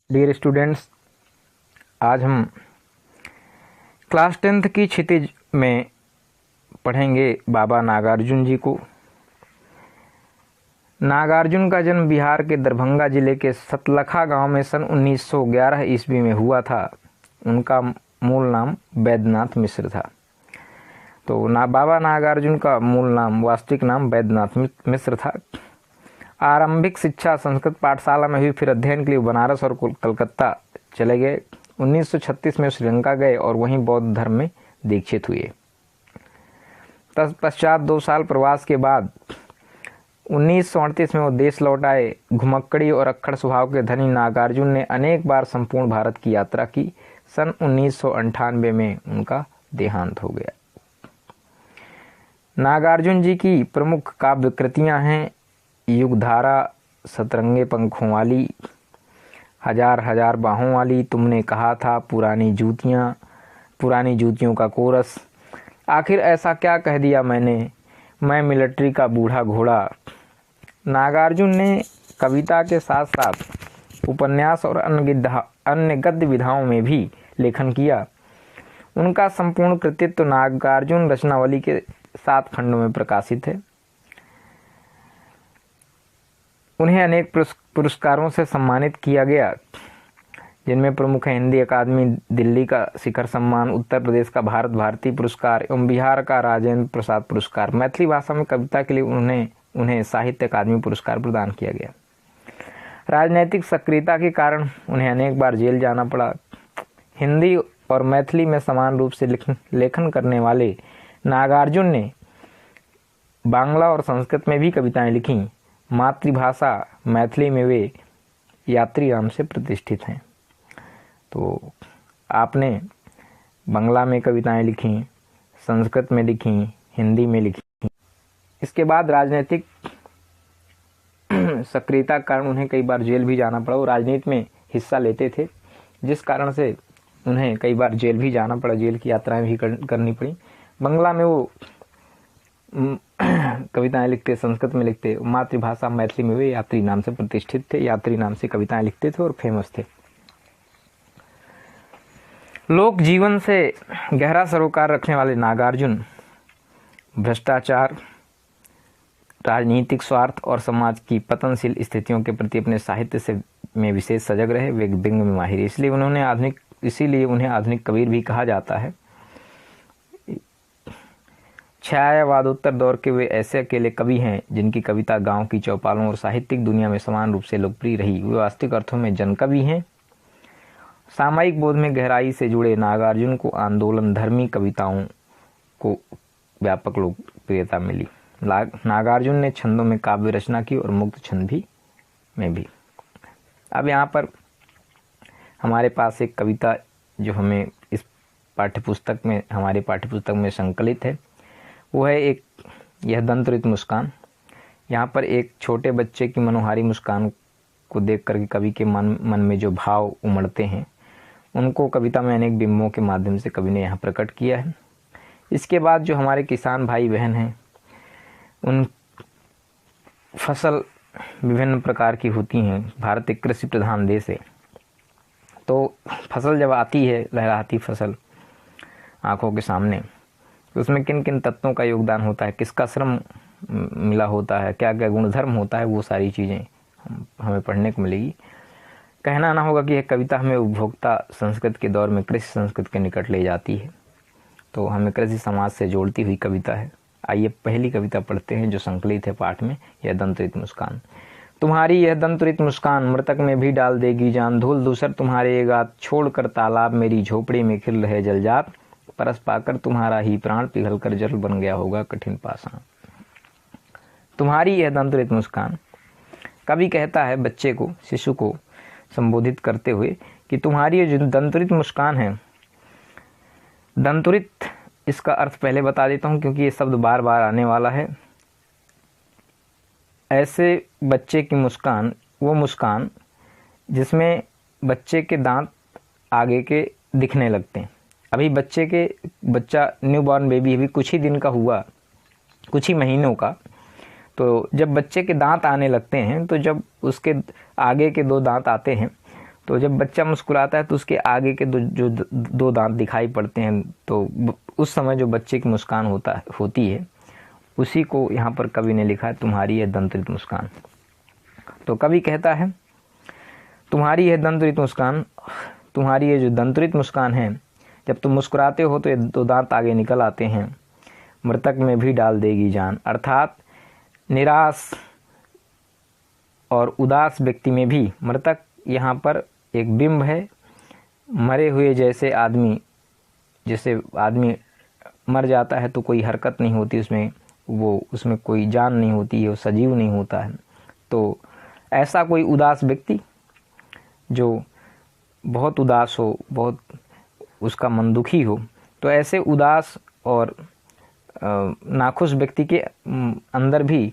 Dear students, आज हम class 10th की क्षितिज में पढ़ेंगे बाबा नागार्जुन जी को। नागार्जुन का जन्म बिहार के दरभंगा जिले के सतलखा गांव में सन 1911 ईस्वी में हुआ था। उनका मूल नाम बैद्यनाथ मिश्र था। तो बाबा नागार्जुन का मूल नाम, वास्तविक नाम बैद्यनाथ मिश्र था। आरंभिक शिक्षा संस्कृत पाठशाला में हुई, फिर अध्ययन के लिए बनारस और कलकत्ता चले गए। 1936 में श्रीलंका गए और वहीं बौद्ध धर्म में दीक्षित हुए। तत्पश्चात 2 साल प्रवास के बाद 1938 में वो देश लौट आए। घुमक्कड़ी और अक्खड़ स्वभाव के धनी नागार्जुन ने अनेक बार संपूर्ण भारत की यात्रा की। सन 1998 में उनका देहांत हो गया। नागार्जुन जी की प्रमुख काव्य कृतियाँ हैं युगधारा, सतरंगे पंखों वाली, हजार हजार बाहों वाली, तुमने कहा था, पुरानी जूतियों का कोरस, आखिर ऐसा क्या कह दिया मैंने, मैं मिलिट्री का बूढ़ा घोड़ा। नागार्जुन ने कविता के साथ साथ उपन्यास और अन्य गद्य विधाओं में भी लेखन किया। उनका संपूर्ण कृतित्व नागार्जुन रचनावली के 7 खंडों में प्रकाशित है। उन्हें अनेक पुरस्कारों से सम्मानित किया गया, जिनमें प्रमुख है हिंदी अकादमी दिल्ली का शिखर सम्मान, उत्तर प्रदेश का भारत भारती पुरस्कार एवं बिहार का राजेंद्र प्रसाद पुरस्कार। मैथिली भाषा में कविता के लिए उन्हें साहित्य अकादमी पुरस्कार प्रदान किया गया। राजनैतिक सक्रियता के कारण उन्हें अनेक बार जेल जाना पड़ा। हिंदी और मैथिली में समान रूप से लेखन करने वाले नागार्जुन ने बांग्ला और संस्कृत में भी कविताएं लिखीं। मातृभाषा मैथिली में वे यात्री नाम से प्रतिष्ठित हैं। तो आपने बांग्ला में कविताएं लिखी, संस्कृत में लिखी, हिंदी में लिखी। इसके बाद राजनीतिक सक्रियता के कारण उन्हें कई बार जेल भी जाना पड़ा। वो राजनीति में हिस्सा लेते थे, जिस कारण से उन्हें कई बार जेल भी जाना पड़ा, जेल की यात्राएं भी करनी पड़ी। बांग्ला में वो कविताएं लिखते, संस्कृत में लिखते, मातृभाषा मैथिली में वे यात्री नाम से प्रतिष्ठित थे, यात्री नाम से कविताएं लिखते थे और फेमस थे। लोक जीवन से गहरा सरोकार रखने वाले नागार्जुन भ्रष्टाचार, राजनीतिक स्वार्थ और समाज की पतनशील स्थितियों के प्रति अपने साहित्य में विशेष सजग रहे। वे व्यंग्य में माहिर, इसीलिए उन्हें आधुनिक कबीर भी कहा जाता है। छायावादोत्तर दौर के वे ऐसे अकेले कवि हैं जिनकी कविता गांव की चौपालों और साहित्यिक दुनिया में समान रूप से लोकप्रिय रही। वे वास्तविक अर्थों में जनकवि हैं। सामायिक बोध में गहराई से जुड़े नागार्जुन को आंदोलन धर्मी कविताओं को व्यापक लोकप्रियता मिली। नागार्जुन ने छंदों में काव्य रचना की और मुक्त छंद में भी। अब यहाँ पर हमारे पास एक कविता जो हमें इस हमारे पाठ्यपुस्तक में संकलित है, वो है यह दंतरित मुस्कान। यहाँ पर एक छोटे बच्चे की मनोहारी मुस्कान को देख करके कवि के मन में जो भाव उमड़ते हैं, उनको कविता में अनेक बिंबों के माध्यम से कवि ने यहाँ प्रकट किया है। इसके बाद जो हमारे किसान भाई बहन हैं, उन फसल विभिन्न प्रकार की होती हैं। भारत एक कृषि प्रधान देश है, तो फसल जब आती है, लहराती फसल आंखों के सामने, तो उसमें किन किन तत्वों का योगदान होता है, किसका श्रम मिला होता है, क्या क्या गुणधर्म होता है, वो सारी चीज़ें हमें पढ़ने को मिलेगी। कहना ना होगा कि यह कविता हमें उपभोक्ता संस्कृत के दौर में कृषि संस्कृत के निकट ले जाती है, तो हमें कृषि समाज से जोड़ती हुई कविता है। आइए पहली कविता पढ़ते हैं जो संकलित है पाठ में, यह दंतरित मुस्कान। तुम्हारी यह दंतरित मुस्कान मृतक में भी डाल देगी जान, धूल दूसर तुम्हारे ये गात, छोड़कर तालाब मेरी झोपड़ी में खिल रहे जलजात, परस पाकर तुम्हारा ही प्राण पिघल कर जल बन गया होगा कठिन पाषाण। तुम्हारी यह दंतरित मुस्कान, कवि कहता है बच्चे को, शिशु को संबोधित करते हुए कि तुम्हारी ये जो दंतरित मुस्कान है, दंतरित इसका अर्थ पहले बता देता हूँ क्योंकि ये शब्द बार बार आने वाला है। ऐसे बच्चे की मुस्कान, वो मुस्कान जिसमें बच्चे के दांत आगे के दिखने लगते हैं। अभी बच्चा न्यूबॉर्न बेबी अभी कुछ ही दिन का हुआ, कुछ ही महीनों का, तो जब बच्चे के दांत आने लगते हैं, तो जब उसके आगे के 2 दांत आते हैं तो जब बच्चा मुस्कुराता है तो उसके आगे के जो दो दांत दिखाई पड़ते हैं, तो उस समय जो बच्चे की मुस्कान होती है, उसी को यहाँ पर कवि ने लिखा है, तुम्हारी यह दंतरित मुस्कान। तो कवि कहता है तुम्हारी यह दंतरित मुस्कान, तुम्हारी ये जो दंतरित मुस्कान है, जब तुम मुस्कुराते हो तो ये दो दांत आगे निकल आते हैं, मृतक में भी डाल देगी जान। अर्थात निराश और उदास व्यक्ति में भी, मृतक यहाँ पर एक बिंब है, मरे हुए जैसे आदमी, जैसे आदमी मर जाता है तो कोई हरकत नहीं होती उसमें, उसमें कोई जान नहीं होती है, वो सजीव नहीं होता है। तो ऐसा कोई उदास व्यक्ति जो बहुत उदास हो, बहुत उसका मन दुखी हो, तो ऐसे उदास और नाखुश व्यक्ति के अंदर भी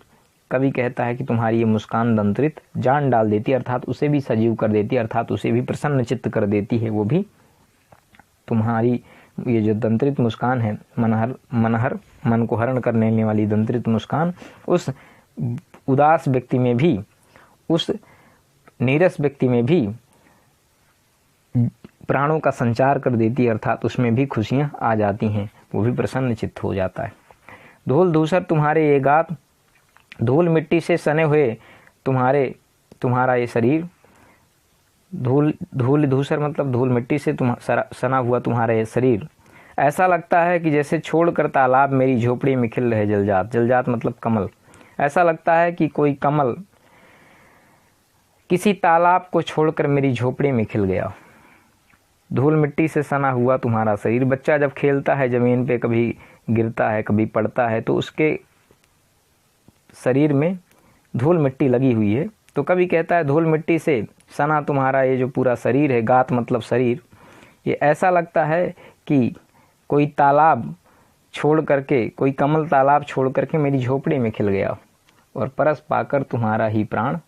कवि कहता है कि तुम्हारी ये मुस्कान दंतरित जान डाल देती है, अर्थात उसे भी सजीव कर देती है, अर्थात उसे भी प्रसन्न चित्त कर देती है। वो भी तुम्हारी ये जो दंतरित मुस्कान है, मनहर मन को हरण कर लेने वाली दंतरित मुस्कान, उस उदास व्यक्ति में भी, उस नीरस व्यक्ति में भी प्राणों का संचार कर देती है, अर्थात उसमें भी खुशियाँ आ जाती हैं, वो भी प्रसन्न चित्त हो जाता है। धूल धूसर तुम्हारे ये गात, धूल मिट्टी से सने हुए तुम्हारा ये शरीर, धूल धूसर मतलब धूल मिट्टी से सना हुआ तुम्हारा ये शरीर, ऐसा लगता है कि जैसे छोड़कर तालाब मेरी झोपड़ी में खिल रहे जलजात। जलजात मतलब कमल। ऐसा लगता है कि कोई कमल किसी तालाब को छोड़कर मेरी झोपड़ी में खिल गया। धूल मिट्टी से सना हुआ तुम्हारा शरीर। बच्चा जब खेलता है ज़मीन पे, कभी गिरता है, कभी पड़ता है, तो उसके शरीर में धूल मिट्टी लगी हुई है। तो कवि कहता है धूल मिट्टी से सना तुम्हारा ये जो पूरा शरीर है, गात मतलब शरीर, ये ऐसा लगता है कि कोई तालाब छोड़ करके, कोई कमल तालाब छोड़ करके मेरी झोपड़ी में खिल गया, और परस पाकर तुम्हारा ही प्राण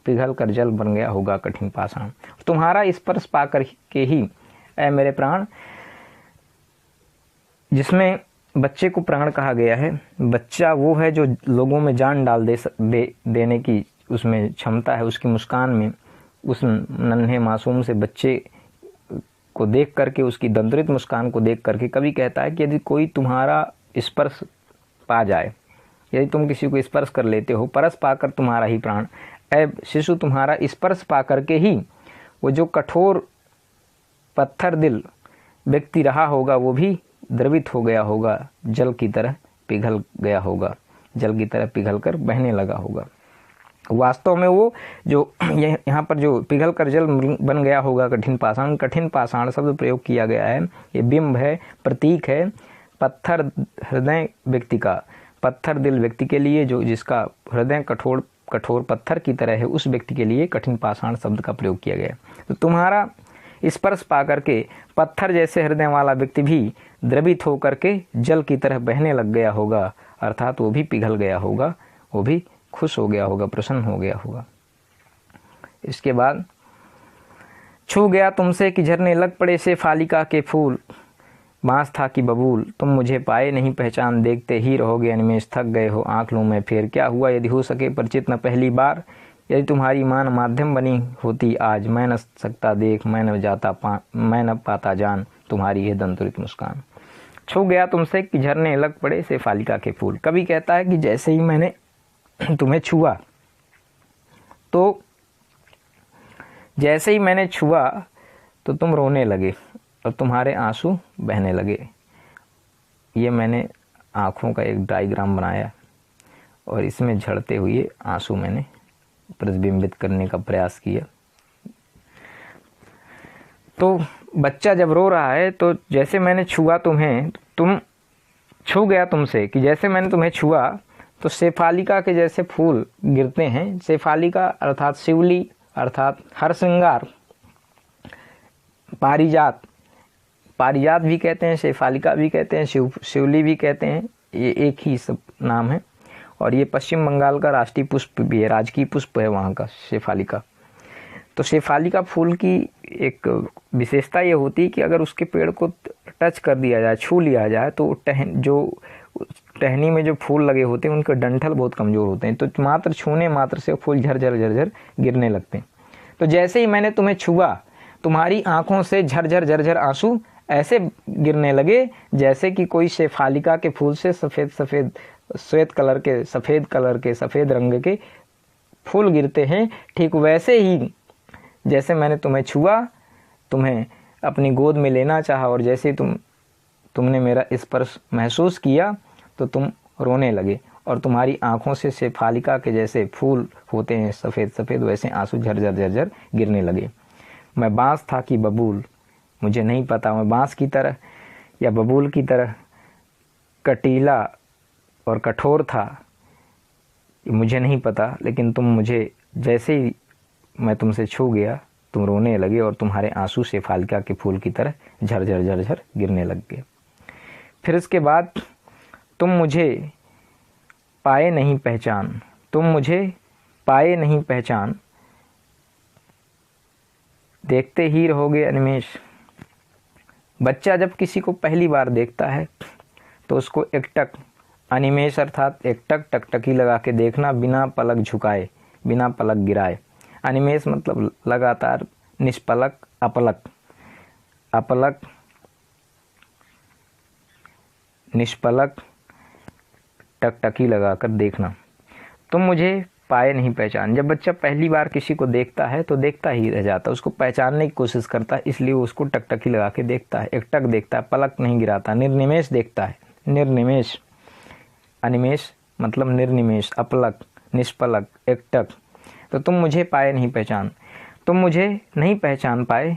पिघल कर जल बन गया होगा कठिन पाषाण। तुम्हारा स्पर्श पाकर के ही ऐ मेरे प्राण, जिसमें बच्चे को प्राण कहा गया है। बच्चा वो है जो लोगों में जान डाल देने की उसमें क्षमता है, उसकी मुस्कान में। उस नन्हे मासूम से बच्चे को देख करके, उसकी दंतरित मुस्कान को देख करके कवि कहता है कि यदि कोई तुम्हारा स्पर्श पा जाए, यदि तुम किसी को स्पर्श कर लेते हो, परस पाकर तुम्हारा ही प्राण, ऐ शिशु तुम्हारा स्पर्श पा करके ही वो जो कठोर पत्थर दिल व्यक्ति रहा होगा, वो भी द्रवित हो गया होगा, जल की तरह पिघल गया होगा, जल की तरह पिघल कर बहने लगा होगा। वास्तव में वो जो यहाँ पर जो पिघल कर जल बन गया होगा कठिन पाषाण, कठिन पाषाण शब्द प्रयोग किया गया है। ये बिंब है, प्रतीक है पत्थर हृदय व्यक्ति का, पत्थर दिल व्यक्ति के लिए, जो जिसका हृदय कठोर पत्थर की तरह है, उस व्यक्ति के लिए कठिन पाषाण शब्द का प्रयोग किया गया। तो तुम्हारा स्पर्श पा करके पत्थर जैसे हृदय वाला व्यक्ति भी द्रवित होकर के जल की तरह बहने लग गया होगा, अर्थात वो भी पिघल गया होगा, वो भी खुश हो गया होगा, प्रसन्न हो गया होगा। इसके बाद छू गया तुमसे कि झरने लग पड़े से फालिका के फूल, बांस था कि बबूल, तुम मुझे पाए नहीं पहचान, देखते ही रहोगे अनिमेष, थक गए हो आंख लूं मैं फेर, क्या हुआ यदि हो सके परिचित न पहली बार, यदि तुम्हारी मान माध्यम बनी होती आज, मैं न सकता देख, मैं न पाता जान, तुम्हारी ये दंतरित मुस्कान। छू गया तुमसे कि झरने लग पड़े से फालिका के फूल। कवि कहता है कि जैसे ही मैंने तुम्हें छुआ, तो जैसे ही मैंने छुआ तो तुम रोने लगे और तुम्हारे आंसू बहने लगे। ये मैंने आँखों का एक डायग्राम बनाया और इसमें झड़ते हुए आंसू मैंने प्रतिबिंबित करने का प्रयास किया। तो बच्चा जब रो रहा है, तो जैसे मैंने छुआ तुम्हें, तुम छू गया तुमसे कि जैसे मैंने तुम्हें छुआ, तो शेफालिका के जैसे फूल गिरते हैं। शेफालिका अर्थात शिवली, अर्थात हर श्रृंगार, पारिजात, पारिजात भी कहते हैं, शेफालिका भी कहते हैं, शिवली भी कहते हैं, ये एक ही सब नाम है। और ये पश्चिम बंगाल का राष्ट्रीय पुष्प भी है, राजकीय पुष्प है वहाँ का शेफालिका। तो शेफालिका फूल की एक विशेषता ये होती है कि अगर उसके पेड़ को टच कर दिया जाए, छू लिया जाए, तो टहनी में जो फूल लगे होते हैं उनके डंठल बहुत कमज़ोर होते हैं, तो मात्र छूने मात्र से फूल झरझर गिरने लगते हैं। तो जैसे ही मैंने तुम्हें छुआ, तुम्हारी आंखों से झरझर झरझर आंसू ऐसे गिरने लगे जैसे कि कोई शेफालिका के फूल से सफ़ेद कलर के सफ़ेद रंग के फूल गिरते हैं। ठीक वैसे ही जैसे मैंने तुम्हें छुआ, तुम्हें अपनी गोद में लेना चाहा, और जैसे तुमने मेरा स्पर्श महसूस किया तो तुम रोने लगे, और तुम्हारी आंखों से शेफालिका के जैसे फूल होते हैं सफ़ेद सफ़ेद, वैसे आंसू झरझर झरझर गिरने लगे। मैं बाँस था कि बबूल, मुझे नहीं पता मैं बाँस की तरह या बबूल की तरह कटीला और कठोर था, मुझे नहीं पता, लेकिन तुम मुझे जैसे ही मैं तुमसे छू गया तुम रोने लगे और तुम्हारे आंसू शेफालिका के फूल की तरह झरझर झरझर गिरने लग गए। फिर इसके बाद तुम मुझे पाए नहीं पहचान, तुम मुझे पाए नहीं पहचान, देखते ही रहोगे अनिमेष। बच्चा जब किसी को पहली बार देखता है तो उसको एकटक, अनिमेष अर्थात एकटक, टकटकी लगा के देखना, बिना पलक झुकाए, बिना पलक गिराए। अनिमेष मतलब लगातार, निष्पलक, अपलक, अपलक, निष्पलक, टकटकी लगाकर देखना। तुम मुझे पाए नहीं पहचान। जब बच्चा पहली बार किसी को देखता है तो देखता ही रह जाता है, उसको पहचानने की कोशिश करता है, इसलिए वो उसको टकटकी लगा के देखता है, एकटक देखता है, पलक नहीं गिराता, निर्निमेष देखता है, निर्निमेष। अनिमेष मतलब निर्निमेष, अपलक, निष्पलक, एकटक। तो तुम मुझे पाए नहीं पहचान, तुम मुझे नहीं पहचान पाए,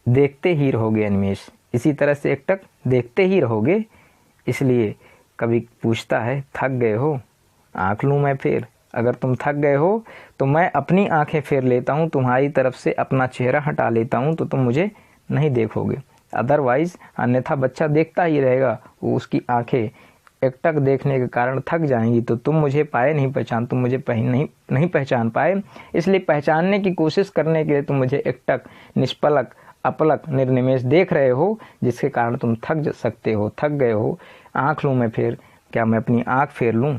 देखते ही रहोगे अनिमेष। इसी तरह से एकटक, देखते ही रहोगे। इसलिए कभी पूछता है थक गए हो, आँख लूँ मैं फेर। अगर तुम थक गए हो तो मैं अपनी आंखें फेर लेता हूँ, तुम्हारी तरफ से अपना चेहरा हटा लेता हूँ, तो तुम मुझे नहीं देखोगे। अदरवाइज अन्यथा बच्चा देखता ही रहेगा, वो उसकी आंखें एकटक देखने के कारण थक जाएंगी। तो तुम मुझे पाए नहीं पहचान, तुम मुझे नहीं पहचान पाए, इसलिए पहचानने की कोशिश करने के लिए तुम मुझे एकटक, निष्पलक, अपलक, निर्निमेष देख रहे हो, जिसके कारण तुम थक सकते हो, थक गए हो। आँख लूँ मैं फेर, क्या मैं अपनी आँख फेर लूँ?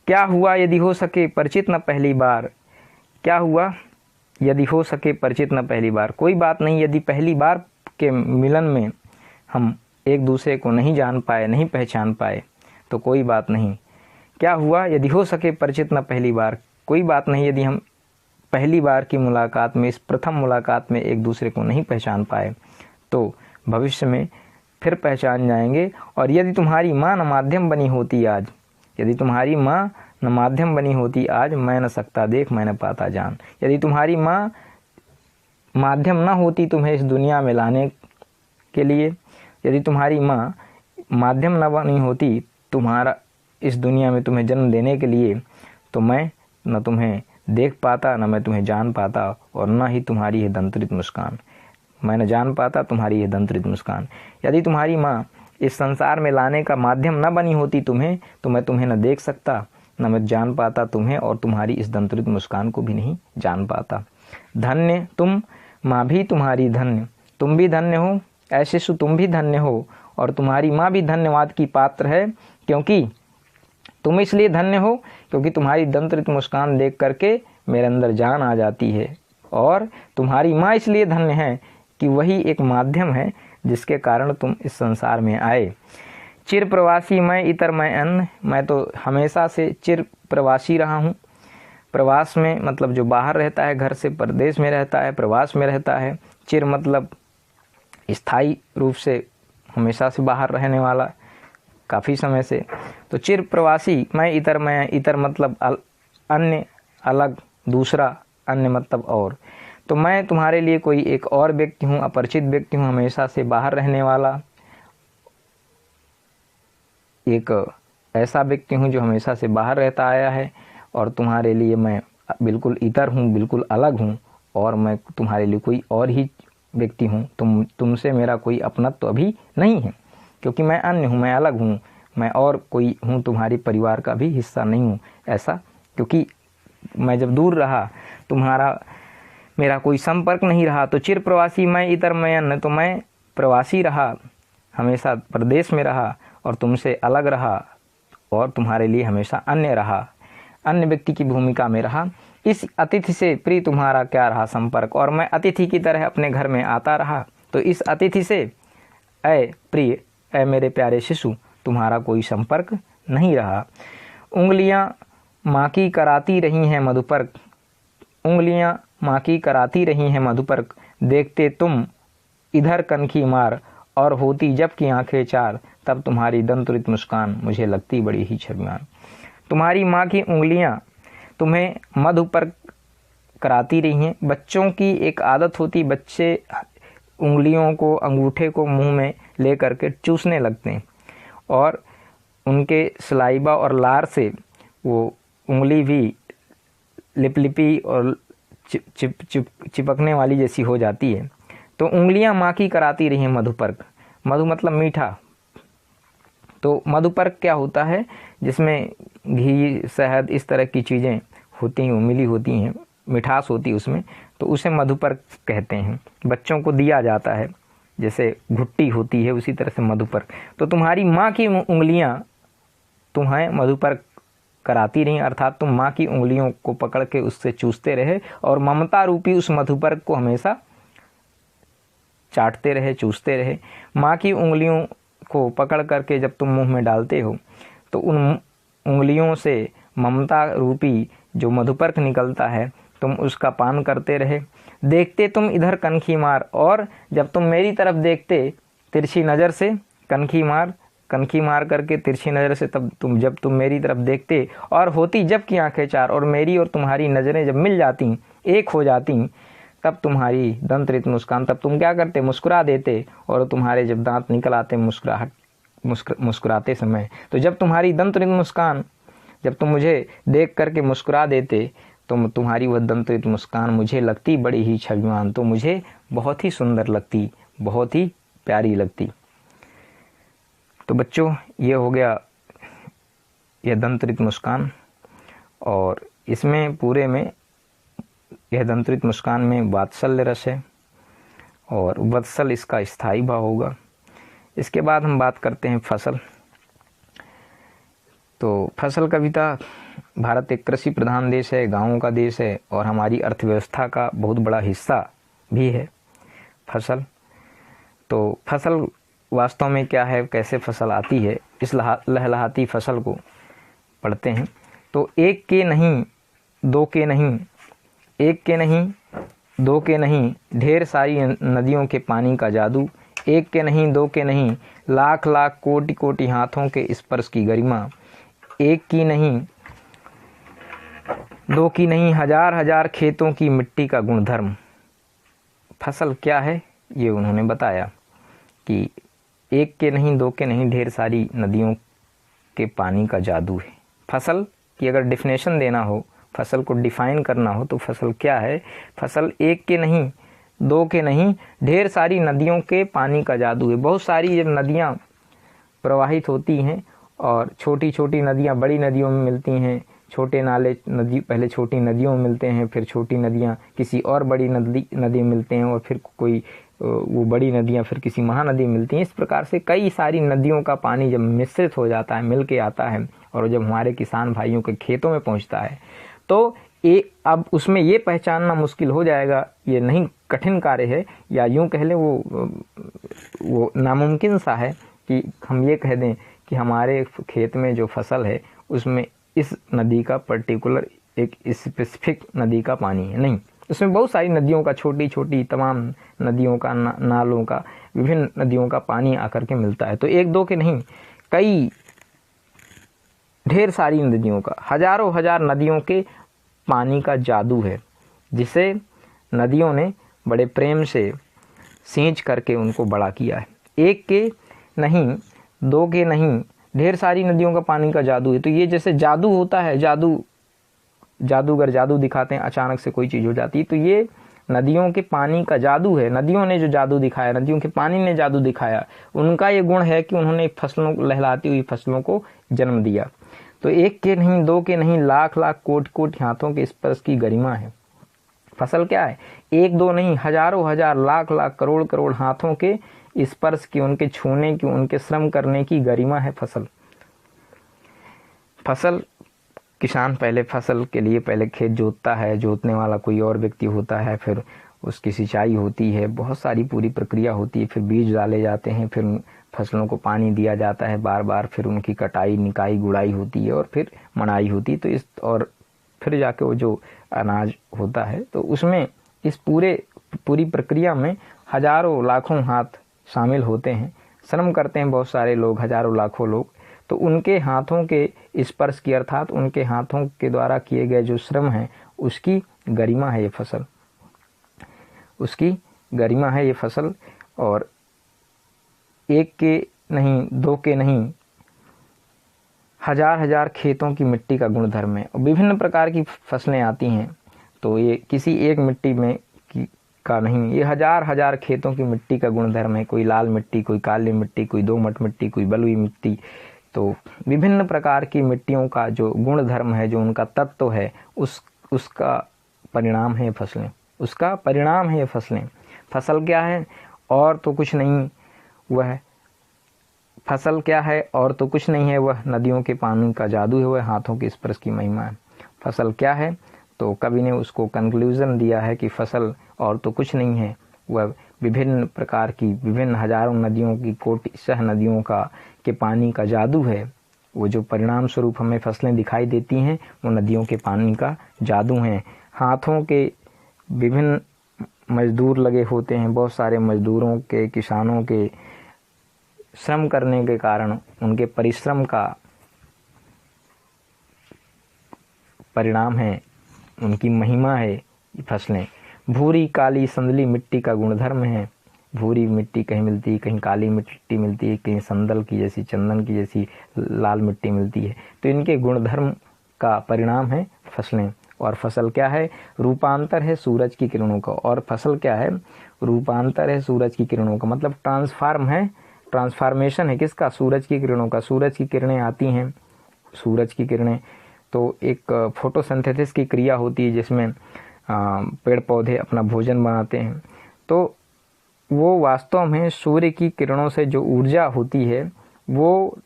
क्या हुआ यदि हो सके परिचित न पहली बार, क्या हुआ यदि हो सके परिचित न पहली बार। कोई बात नहीं यदि पहली बार के मिलन में हम एक दूसरे को नहीं जान पाए, नहीं पहचान पाए, तो कोई बात नहीं। क्या हुआ यदि हो सके परिचित न पहली बार। कोई बात नहीं यदि हम पहली बार की मुलाकात में, इस प्रथम मुलाकात में एक दूसरे को नहीं पहचान पाए, तो भविष्य में फिर पहचान जाएंगे। और यदि तुम्हारी माँ न माध्यम बनी होती आज, यदि तुम्हारी माँ न माध्यम बनी होती आज, मैं न सकता देख, मैं न पाता जान। यदि तुम्हारी माँ माध्यम न होती तुम्हें इस दुनिया में लाने के लिए, यदि तुम्हारी माँ माध्यम न बनी होती तुम्हारा इस दुनिया में तुम्हें जन्म देने के लिए, तो मैं न तुम्हें देख पाता, न मैं तुम्हें जान पाता, और न ही तुम्हारी यह दंतरित मुस्कान, मैं न जान पाता तुम्हारी यह दंतरित मुस्कान। यदि तुम्हारी माँ इस संसार में लाने का माध्यम न बनी होती तुम्हें, तो मैं तुम्हें न देख सकता, न मैं जान पाता तुम्हें, और तुम्हारी इस दंतरित मुस्कान को भी नहीं जान पाता। धन्य तुम, माँ भी तुम्हारी धन्य, तुम भी धन्य हो, ऐसे सु तुम भी धन्य हो, और तुम्हारी माँ भी धन्यवाद की पात्र है, क्योंकि तुम इसलिए धन्य हो क्योंकि तुम्हारी दंतरित मुस्कान देख करके मेरे अंदर जान आ जाती है। और तुम्हारी माँ इसलिए धन्य है कि वही एक माध्यम है जिसके कारण तुम इस संसार में आए। चिर प्रवासी मैं इतर मैं अन्न, मैं तो हमेशा से चिर प्रवासी रहा हूँ। प्रवास में मतलब जो बाहर रहता है, घर से परदेश में रहता है, प्रवास में रहता है। चिर मतलब स्थायी रूप से हमेशा से बाहर रहने वाला, काफ़ी समय से। तो चिर प्रवासी मैं इतर मतलब अन्य, अलग, दूसरा, अन्य मतलब और। तो मैं तुम्हारे लिए कोई एक और व्यक्ति हूँ, अपरिचित व्यक्ति हूँ, हमेशा से बाहर रहने वाला एक ऐसा व्यक्ति हूँ जो हमेशा से बाहर रहता आया है। और तुम्हारे लिए मैं बिल्कुल इतर हूँ, बिल्कुल अलग हूँ, और मैं तुम्हारे लिए कोई और ही व्यक्ति हूँ। तुमसे मेरा कोई अपनत्व तो अभी नहीं है, क्योंकि मैं अन्य हूँ, मैं अलग हूँ, मैं और कोई हूँ, तुम्हारी परिवार का भी हिस्सा नहीं हूँ ऐसा। क्योंकि मैं जब दूर रहा, तुम्हारा मेरा कोई संपर्क नहीं रहा, तो चिर प्रवासी मैं इतर मैं अन्य, तो मैं प्रवासी रहा, हमेशा प्रदेश में रहा और तुमसे अलग रहा, और तुम्हारे लिए हमेशा अन्य रहा, अन्य व्यक्ति की भूमिका में रहा। इस अतिथि से प्रिय तुम्हारा क्या रहा संपर्क, और मैं अतिथि की तरह अपने घर में आता रहा, तो इस अतिथि से ऐ प्रिय, ऐ मेरे प्यारे शिशु, तुम्हारा कोई संपर्क नहीं रहा। उंगलियां माँ की कराती रही हैं मधुपर्क, उंगलियां माँ की कराती रही हैं मधुपर्क, देखते तुम इधर कनखी मार, और होती जब की आंखें चार, तब तुम्हारी दंतुरित मुस्कान मुझे लगती बड़ी ही शर्मियान। तुम्हारी माँ की उंगलियां तुम्हें मधुपर्क कराती रही हैं। बच्चों की एक आदत होती, बच्चे उंगलियों को, अंगूठे को मुंह में ले करके चूसने लगते हैं, और उनके सलाइबा और लार से वो उंगली भी लिपलिपी और चिपकने वाली जैसी हो जाती है। तो उंगलियां माँ की कराती रही हैं मधुपर्क, मधु मतलब मीठा। तो मधुपर्क क्या होता है, जिसमें घी, शहद, इस तरह की चीज़ें होती हैं, मिली होती हैं, मिठास होती है उसमें, तो उसे मधुपर्क कहते हैं। बच्चों को दिया जाता है, जैसे घुट्टी होती है उसी तरह से मधुपर्क। तो तुम्हारी माँ की उंगलियां तुम्हें मधुपर्क कराती रही, अर्थात तुम माँ की उंगलियों को पकड़ के उससे चूसते रहे और ममता रूपी उस मधुपर्क को हमेशा चाटते रहे, चूसते रहे। माँ की उंगलियों को पकड़ करके जब तुम मुंह में डालते हो तो उन उंगलियों से ममता रूपी जो मधुपर्क निकलता है, तुम उसका पान करते रहे। देखते तुम इधर कनखी मार, और जब तुम मेरी तरफ देखते तिरछी नज़र से, कनखी मार करके तिरछी नज़र से, तब जब तुम मेरी तरफ देखते, और होती जब की आंखें चार, और मेरी और तुम्हारी नज़रें जब मिल जाती, एक हो जाती, तब तुम्हारी दंतरित मुस्कान, तब तुम क्या करते, मुस्कुरा देते, और तुम्हारे जब दांत निकल आते मुस्कुराते समय, तो जब तुम्हारी दंतरित मुस्कान, जब तुम मुझे देख करके मुस्कुरा देते, तो तुम्हारी वह दंतरित मुस्कान मुझे लगती बड़ी ही छविवान, तो मुझे बहुत ही सुंदर लगती, बहुत ही प्यारी लगती। तो बच्चों, ये हो गया यह दंतरित मुस्कान, और इसमें पूरे में यह दंतरित मुस्कान में वात्सल्य रस है, और वत्सल इसका स्थायी भाव होगा। इसके बाद हम बात करते हैं फसल। तो फसल कविता, भारत एक कृषि प्रधान देश है, गांवों का देश है, और हमारी अर्थव्यवस्था का बहुत बड़ा हिस्सा भी है फसल। तो फसल वास्तव में क्या है, कैसे फसल आती है, इस लहलहाती फसल को पढ़ते हैं। तो एक के नहीं, दो के नहीं, एक के नहीं, दो के नहीं, ढेर सारी नदियों के पानी का जादू, एक के नहीं, दो के नहीं, लाख लाख कोटि कोटि हाथों के स्पर्श की गरिमा, एक की नहीं, दो की नहीं, हजार हजार खेतों की मिट्टी का गुणधर्म। फसल क्या है ये उन्होंने बताया कि एक के नहीं, दो के नहीं, ढेर सारी नदियों के पानी का जादू है। फसल की अगर डिफिनेशन देना हो, फसल को डिफाइन करना हो, तो फसल क्या है, फसल एक के नहीं, दो के नहीं, ढेर सारी नदियों के पानी का जादू है। बहुत सारी जब नदियाँ प्रवाहित होती हैं, और छोटी छोटी नदियाँ बड़ी नदियों में मिलती हैं, छोटे नाले नदी पहले छोटी नदियों में मिलते हैं, फिर छोटी नदियाँ किसी और बड़ी नदी में मिलते हैं, और फिर कोई वो बड़ी नदियाँ फिर किसी महानदी में मिलती हैं। इस प्रकार से कई सारी नदियों का पानी जब मिश्रित हो जाता है, मिल के आता है, और जब हमारे किसान भाइयों के खेतों में पहुँचता है, तो अब उसमें ये पहचानना मुश्किल हो जाएगा, ये नहीं कठिन कार्य है, या यूँ कह लें वो नामुमकिन सा है कि हम ये कह दें कि हमारे खेत में जो फसल है उसमें इस नदी का पर्टिकुलर एक स्पेसिफिक नदी का पानी है। नहीं, उसमें बहुत सारी नदियों का, छोटी छोटी तमाम नदियों का, नालों का, विभिन्न नदियों का पानी आकर के मिलता है। तो एक दो के नहीं, कई ढेर सारी नदियों का, हजारों हजार नदियों के पानी का जादू है, जिसे नदियों ने बड़े प्रेम से सींच करके उनको बड़ा किया है। एक के नहीं, दो के नहीं, ढेर सारी नदियों का पानी का जादू है। तो ये जैसे जादू होता है, जादूगर जादू दिखाते हैं, अचानक से कोई चीज़ हो जाती है, तो ये नदियों के पानी का जादू है। नदियों ने जो जादू दिखाया, नदियों के पानी ने जादू दिखाया, उनका ये गुण है कि उन्होंने फसलों, लहलाती हुई फसलों को जन्म दिया। तो एक के नहीं, दो के नहीं, लाख लाख कोटि कोटि हाथों के स्पर्श की गरिमा है। फसल क्या है, एक दो नहीं, हजारों हजार, लाख लाख, करोड़ करोड़ हाथों के स्पर्श की, उनके छूने की, उनके श्रम करने की गरिमा है फसल। फसल किसान पहले फसल के लिए पहले खेत जोतता है, जोतने वाला कोई और व्यक्ति होता है, फिर उसकी सिंचाई होती है, बहुत सारी पूरी प्रक्रिया होती है, फिर बीज डाले जाते हैं, फिर फसलों को पानी दिया जाता है बार बार, फिर उनकी कटाई, निकाई, गुड़ाई होती है और फिर मड़ाई होती है। तो इस और फिर जाके वो जो अनाज होता है, तो उसमें इस पूरी प्रक्रिया में हजारों लाखों हाथ शामिल होते हैं, श्रम करते हैं बहुत सारे लोग, हजारों लाखों लोग। तो उनके हाथों के स्पर्श की, अर्थात उनके हाथों के द्वारा किए गए जो श्रम है, उसकी गरिमा है ये फसल, उसकी गरिमा है ये फसल। और एक के नहीं, दो के नहीं, हजार हजार खेतों की मिट्टी का गुणधर्म है। और विभिन्न प्रकार की फसलें आती हैं, तो ये किसी एक मिट्टी में का नहीं, ये हजार हजार खेतों की मिट्टी का गुणधर्म है। कोई लाल मिट्टी, कोई काली मिट्टी, कोई दोमट मिट्टी, कोई बलुई मिट्टी। तो विभिन्न प्रकार की मिट्टियों का जो गुणधर्म है, जो उनका तत्व है, उसका परिणाम है फसलें, उसका परिणाम है ये फसलें। फसल क्या है और तो कुछ नहीं, वह फसल क्या है और तो कुछ नहीं है, वह नदियों के पानी का जादू है, वह हाथों के स्पर्श की महिमा है। फसल क्या है, तो कवि ने उसको कंक्लूजन दिया है कि फसल और तो कुछ नहीं है, वह विभिन्न प्रकार की, विभिन्न हजारों नदियों की, कोटि सह नदियों के पानी का जादू है। वो जो परिणाम स्वरूप हमें फसलें दिखाई देती हैं, वो नदियों के पानी का जादू हैं। हाथों के विभिन्न मजदूर लगे होते हैं, बहुत सारे मजदूरों के, किसानों के श्रम करने के कारण, उनके परिश्रम का परिणाम है, उनकी महिमा है फसलें। भूरी काली संदली मिट्टी का गुणधर्म है। भूरी मिट्टी कहीं मिलती है, कहीं काली मिट्टी मिलती है, कहीं संदल की जैसी, चंदन की जैसी लाल मिट्टी मिलती है। तो इनके गुणधर्म का परिणाम है फसलें। और फसल क्या है, रूपांतर है सूरज की किरणों का। और फसल क्या है, रूपांतर है सूरज की किरणों का, मतलब ट्रांसफार्म है, ट्रांसफार्मेशन है किसका, सूरज की किरणों का। सूरज की किरणें आती हैं, सूरज की किरणें, तो एक फोटोसिंथेसिस की क्रिया होती है जिसमें पेड़ पौधे अपना भोजन बनाते हैं। तो वो वास्तव में सूर्य की किरणों से जो ऊर्जा होती है, वो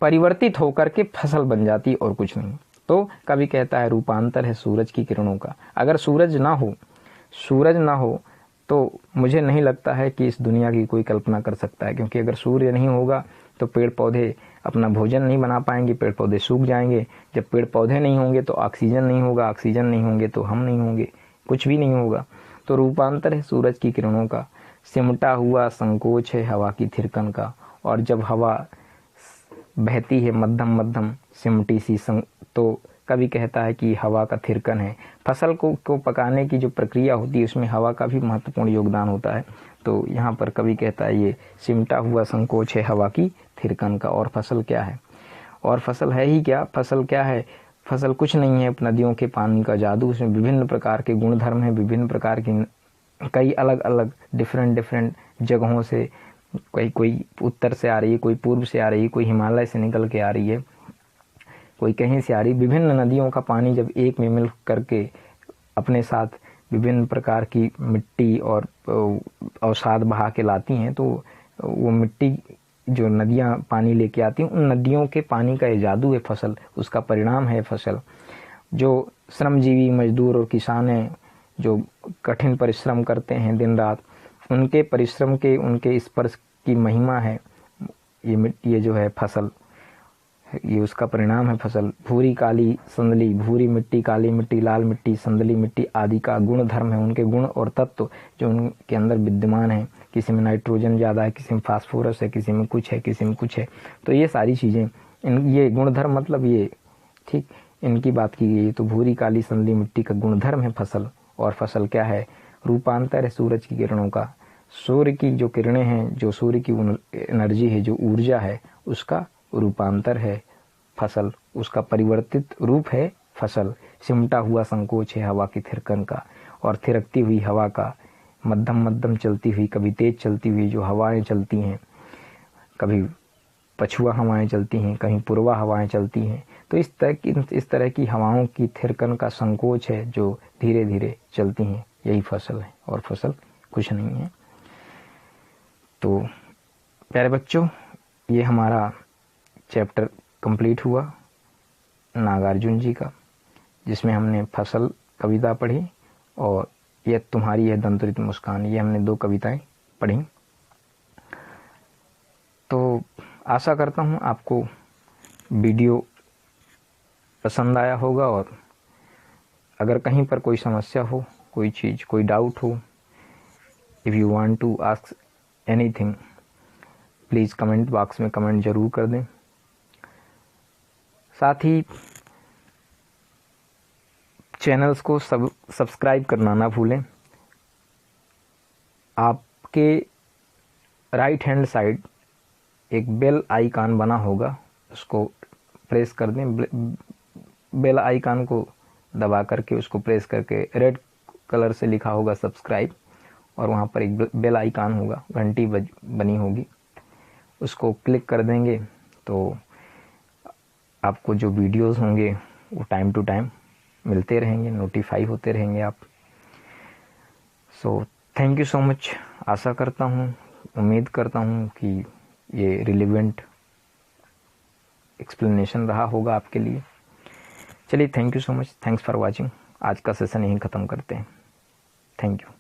परिवर्तित होकर के फसल बन जाती, और कुछ नहीं। तो कवि कहता है रूपांतर है सूरज की किरणों का। अगर सूरज ना हो तो मुझे नहीं लगता है कि इस दुनिया की कोई कल्पना कर सकता है, क्योंकि अगर सूर्य नहीं होगा तो पेड़ पौधे अपना भोजन नहीं बना पाएंगे, पेड़ पौधे सूख जाएंगे। जब पेड़ पौधे नहीं होंगे तो ऑक्सीजन नहीं होगा, ऑक्सीजन नहीं होंगे तो हम नहीं होंगे, कुछ भी नहीं होगा। तो रूपांतर है सूरज की किरणों का, सिमटा हुआ संकोच है हवा की थिरकन का। और जब हवा बहती है मध्यम मध्यम सिमटी सी तो कवि कहता है कि हवा का थिरकन है। फसल को पकाने की जो प्रक्रिया होती है, उसमें हवा का भी महत्वपूर्ण योगदान होता है। तो यहाँ पर कवि कहता है ये सिमटा हुआ संकोच है हवा की थिरकन का। और फसल क्या है, और फसल है ही क्या, फसल क्या है, फसल कुछ नहीं है, नदियों के पानी का जादू। उसमें विभिन्न प्रकार के गुणधर्म हैं, विभिन्न प्रकार की, कई अलग अलग डिफरेंट जगहों से, कोई उत्तर से आ रही है, कोई पूर्व से आ रही है, कोई हिमालय से निकल के आ रही है, कोई कहीं से आ रही। विभिन्न नदियों का पानी जब एक में मिल करके अपने साथ विभिन्न प्रकार की मिट्टी और अवसाद बहा के लाती हैं, तो वो मिट्टी जो नदियाँ पानी लेके आती हैं, उन नदियों के पानी का ये जादू है फसल, उसका परिणाम है फसल। जो श्रमजीवी मजदूर और किसान हैं, जो कठिन परिश्रम करते हैं दिन रात, उनके परिश्रम के, उनके स्पर्श की महिमा है ये जो है फसल, ये उसका परिणाम है फसल। भूरी काली संदली, भूरी मिट्टी, काली मिट्टी, लाल मिट्टी, संदली मिट्टी आदि का गुण धर्म है, उनके गुण और तत्व जो उनके अंदर विद्यमान है। किसी में नाइट्रोजन ज़्यादा है, किसी में फास्फोरस है, किसी में कुछ है, किसी में कुछ है। तो ये सारी चीज़ें, ये गुणधर्म मतलब ये, ठीक, इनकी बात की गई। तो भूरी काली संदली मिट्टी का गुणधर्म है फसल। और फसल क्या है, रूपांतर है सूरज की किरणों का। सूर्य की जो किरणें हैं, जो सूर्य की एनर्जी है, जो ऊर्जा है, उसका रूपांतर है फसल, उसका परिवर्तित रूप है फसल। सिमटा हुआ संकोच है हवा की थिरकन का। और थिरकती हुई हवा का, मध्यम मध्यम चलती हुई, कभी तेज चलती हुई जो हवाएं चलती हैं, कभी पछुआ हवाएं चलती हैं, कहीं पूर्वा हवाएं चलती हैं। तो इस तरह की हवाओं की थिरकन का संकोच है जो धीरे धीरे चलती हैं, यही फसल है। और फसल कुछ नहीं है। तो प्यारे बच्चों, ये हमारा चैप्टर कंप्लीट हुआ। नागार्जुन जी का, जिसमें हमने फसल कविता पढ़ी और यह तुम्हारी है दंतरित मुस्कान, ये हमने 2 कविताएं पढ़ी। तो आशा करता हूँ आपको वीडियो पसंद आया होगा, और अगर कहीं पर कोई समस्या हो, कोई चीज़, कोई डाउट हो, if you want to ask anything, please comment box में कमेंट ज़रूर कर दें। साथ ही चैनल्स को सब्सक्राइब करना ना भूलें। आपके राइट हैंड साइड एक बेल आइकन बना होगा, उसको प्रेस कर दें। बेल आइकन को दबा करके, उसको प्रेस करके, रेड कलर से लिखा होगा सब्सक्राइब, और वहाँ पर एक बेल आइकन होगा, घंटी बनी होगी, उसको क्लिक कर देंगे तो आपको जो वीडियोस होंगे वो टाइम टू टाइम मिलते रहेंगे, नोटिफाई होते रहेंगे आप। So thank you so much. आशा करता हूँ, उम्मीद करता हूँ कि ये रिलेवेंट एक्सप्लेनेशन रहा होगा आपके लिए। चलिए, thank you so much, thanks for watching. आज का सेशन यहीं ख़त्म करते हैं। Thank you.